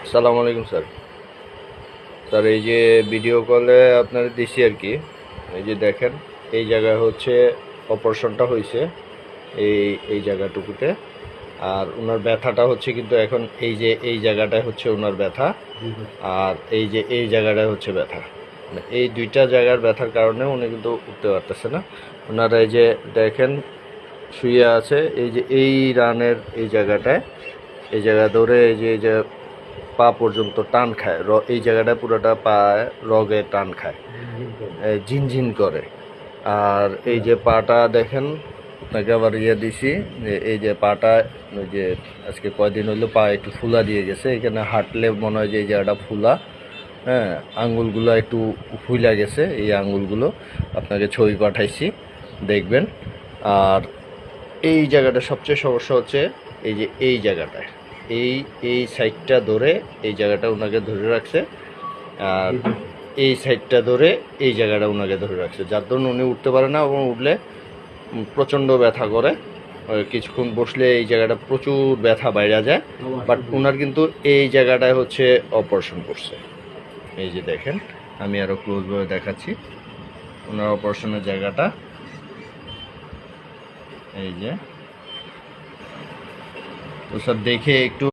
আসসালামু আলাইকুম sir. Sir এই যে ভিডিও কলে আপনারা দিছি আর কি, এই যে দেখেন এই জায়গায় হচ্ছে অপারেশনটা হয়েছে, এই এই জায়গাটুকুতে। আর ওনার ব্যথাটা হচ্ছে কিন্তু এখন এই যে এই জায়গাটায় হচ্ছে ওনার ব্যথা, আর এই যে এই জায়গাটায় হচ্ছে ব্যথা। মানে এই দুইটা জায়গার ব্যথার কারণে উনি কিন্তু উঠতে পারতেছে না। ওনারা এই যে দেখেন শুয়ে আছে, এই যে এই রানের এই জায়গাটায়, এই জায়গা ধরে এই যে পা পর্যন্ত টান খায়, এই জায়গাটা পুরোটা পা রগে টান খায়, ঝিনঝিন করে। আর এই যে পাটা দেখেন, আপনাকে আবার দিছি যে এই যে পাটা, ওই যে আজকে কয়দিন হইলো পা একটু ফুলা দিয়ে গেছে, এখানে হাঁটলে মনে হয় যে এই জায়গাটা ফুলা, হ্যাঁ, আঙ্গুলগুলো একটু ফুলা গেছে, এই আঙ্গুলগুলো আপনাকে ছবি পাঠাইছি, দেখবেন। আর এই জায়গাটা সবচেয়ে সমস্যা হচ্ছে এই যে এই জায়গাটায়, এই এই সাইডটা ধরে এই জায়গাটা ওনাকে ধরে রাখছে, আর এই সাইডটা ধরে এই জায়গাটা ওনাকে ধরে রাখছে, যার জন্য উনি উঠতে পারে না, এবং উঠলে প্রচণ্ড ব্যথা করে। কিছুক্ষণ বসলে এই জায়গাটা প্রচুর ব্যথা বাইরে যায়। বাট ওনার কিন্তু এই জায়গাটায় হচ্ছে অপারেশন করছে। এই যে দেখেন, আমি আরও ক্লোজভাবে দেখাচ্ছি ওনার অপারেশনের জায়গাটা। এই যে, তো স্যার দেখে একটু